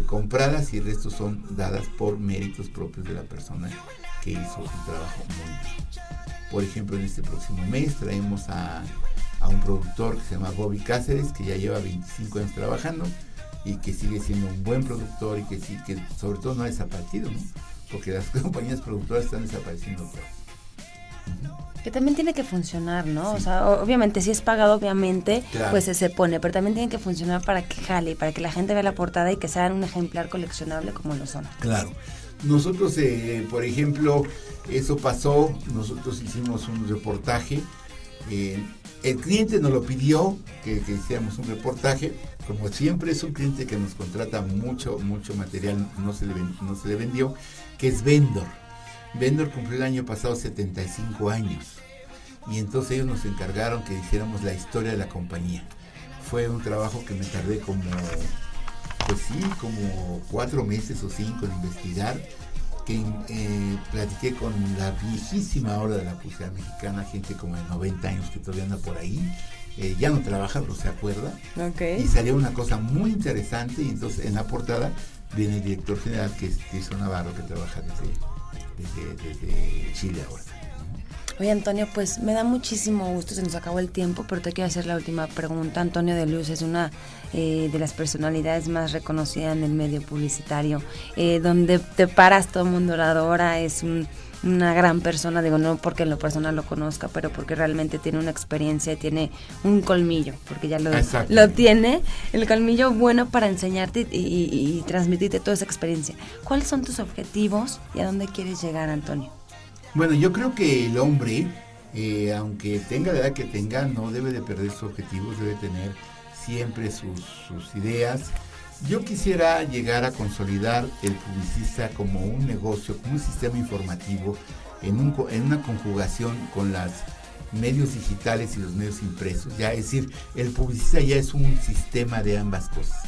compradas, y el resto son dadas por méritos propios de la persona que hizo un trabajo muy bien. Por ejemplo, en este próximo mes traemos a un productor que se llama Bobby Cáceres, que ya lleva 25 años trabajando y que sigue siendo un buen productor, y que sobre todo no ha desaparecido, ¿no? porque las compañías productoras están desapareciendo todas. Que también tiene que funcionar, ¿no? Sí. O sea, obviamente, si es pagado, obviamente, Claro. pues se pone, pero también tiene que funcionar para que jale, para que la gente vea la portada y que sea un ejemplar coleccionable como lo son. Claro. Nosotros, por ejemplo, eso pasó, nosotros hicimos un reportaje, el cliente nos lo pidió, que hiciéramos un reportaje, como siempre es un cliente que nos contrata mucho material, no se le vendió, que es Vendor. Vendor cumplió el año pasado 75 años y entonces ellos nos encargaron que hiciéramos la historia de la compañía. Fue un trabajo que me tardé como 4 meses o 5 en investigar, que platiqué con la viejísima hora de la publicidad mexicana, gente como de 90 años que todavía anda por ahí, ya no trabaja pero se acuerda, y salió una cosa muy interesante, y entonces en la portada viene el director general, que es Tirso Navarro, que trabaja desde Chile ahora. Oye, Antonio, pues me da muchísimo gusto, se nos acabó el tiempo, pero te quiero hacer la última pregunta. Antonio de Luz es una de las personalidades más reconocidas en el medio publicitario, donde te paras, todo el mundo lo adora, es una gran persona, digo, no porque en lo personal lo conozca, pero porque realmente tiene una experiencia, tiene un colmillo, porque ya lo tiene, el colmillo bueno para enseñarte y transmitirte toda esa experiencia. ¿Cuáles son tus objetivos y a dónde quieres llegar, Antonio? Bueno, yo creo que el hombre, aunque tenga la edad que tenga, no debe de perder sus objetivos, debe tener siempre sus ideas. Yo quisiera llegar a consolidar el publicista como un negocio, como un sistema informativo, en una conjugación con los medios digitales y los medios impresos. Ya, es decir, el publicista ya es un sistema de ambas cosas.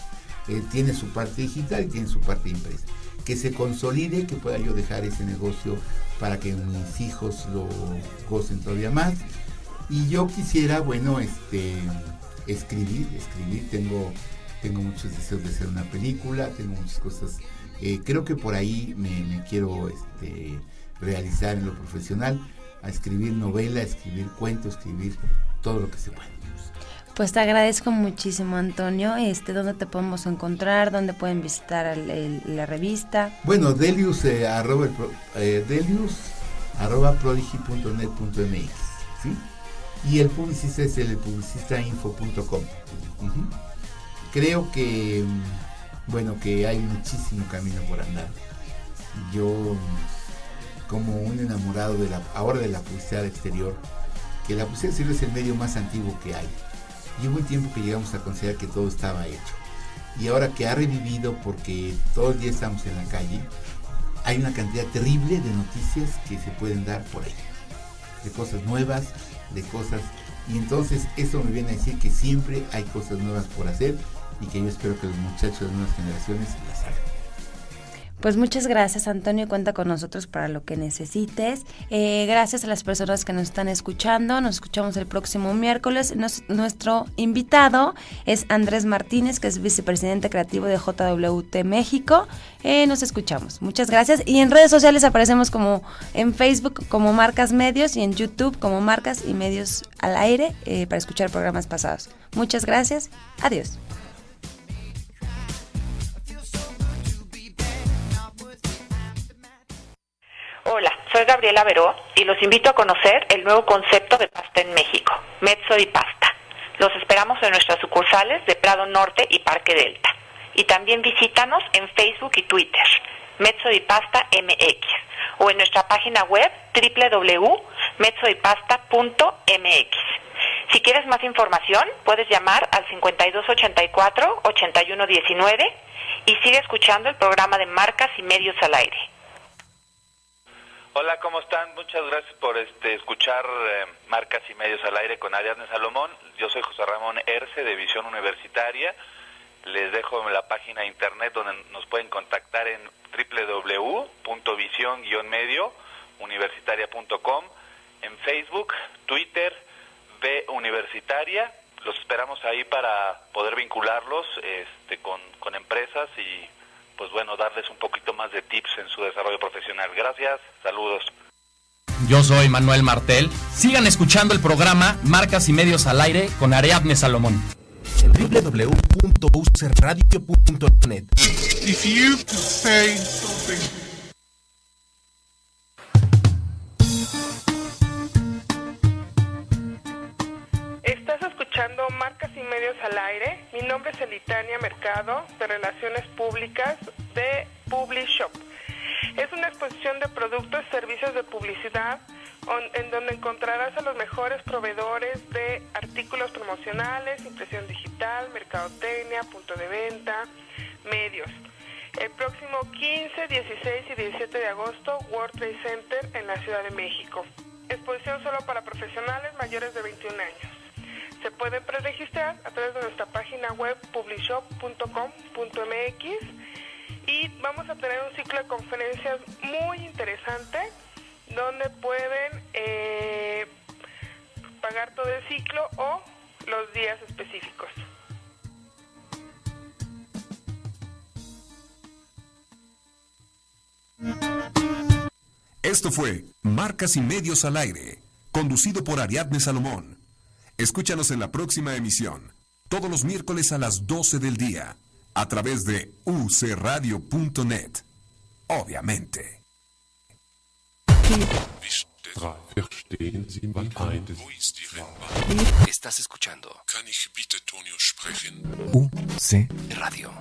Tiene su parte digital y tiene su parte impresa. Que se consolide, que pueda yo dejar ese negocio para que mis hijos lo gocen todavía más. Y yo quisiera, escribir. Tengo muchos deseos de hacer una película, tengo muchas cosas. Creo que por ahí me quiero realizar en lo profesional, a escribir novela, escribir cuentos, escribir todo lo que se pueda. Pues te agradezco muchísimo, Antonio. ¿Dónde te podemos encontrar? ¿Dónde pueden visitar la revista? Bueno, Delius, @prodigy.net.mx, ¿sí? Y el publicista es el publicistainfo.com. Creo que, que hay muchísimo camino por andar. Yo, como un enamorado ahora de la publicidad exterior, que la publicidad exterior es el medio más antiguo que hay. Y hubo un tiempo que llegamos a considerar que todo estaba hecho. Y ahora que ha revivido, porque todo el día estamos en la calle, hay una cantidad terrible de noticias que se pueden dar por ahí. De cosas nuevas, y entonces eso me viene a decir que siempre hay cosas nuevas por hacer y que yo espero que los muchachos de nuevas generaciones las hagan. Pues muchas gracias, Antonio, cuenta con nosotros para lo que necesites. Gracias a las personas que nos están escuchando, nos escuchamos el próximo miércoles. Nuestro invitado es Andrés Martínez, que es vicepresidente creativo de JWT México. Nos escuchamos, muchas gracias. Y en redes sociales aparecemos como en Facebook como Marcas Medios y en YouTube como Marcas y Medios al Aire para escuchar programas pasados. Muchas gracias, adiós. Hola, soy Gabriela Veró y los invito a conocer el nuevo concepto de pasta en México, Mezzo y Pasta. Los esperamos en nuestras sucursales de Prado Norte y Parque Delta. Y también visítanos en Facebook y Twitter, Mezzo y Pasta MX, o en nuestra página web www.mezzoypasta.mx. Si quieres más información, puedes llamar al 5284-8119 y sigue escuchando el programa de Marcas y Medios al Aire. Hola, ¿cómo están? Muchas gracias por escuchar Marcas y Medios al Aire con Ariadne Salomón. Yo soy José Ramón Erce, de Visión Universitaria. Les dejo la página de internet donde nos pueden contactar en www.visión-mediouniversitaria.com, en Facebook, Twitter, B Universitaria. Los esperamos ahí para poder vincularlos con empresas y darles un poquito más de tips en su desarrollo profesional. Gracias, saludos. Yo soy Manuel Martel. Sigan escuchando el programa Marcas y Medios al Aire con Ariadne Salomón. En www.ucradio.net. If you could say something al Aire. Mi nombre es Elitania Mercado, de Relaciones Públicas de Publishop. Es una exposición de productos y servicios de publicidad en donde encontrarás a los mejores proveedores de artículos promocionales, impresión digital, mercadotecnia, punto de venta, medios. El próximo 15, 16 y 17 de agosto, World Trade Center en la Ciudad de México. Exposición solo para profesionales mayores de 21 años. Se pueden preregistrar a través de nuestra página web publishop.com.mx y vamos a tener un ciclo de conferencias muy interesante donde pueden pagar todo el ciclo o los días específicos. Esto fue Marcas y Medios al Aire, conducido por Ariadne Salomón. Escúchanos en la próxima emisión, todos los miércoles a las 12 del día, a través de ucradio.net. Obviamente. Estás escuchando. UC Radio.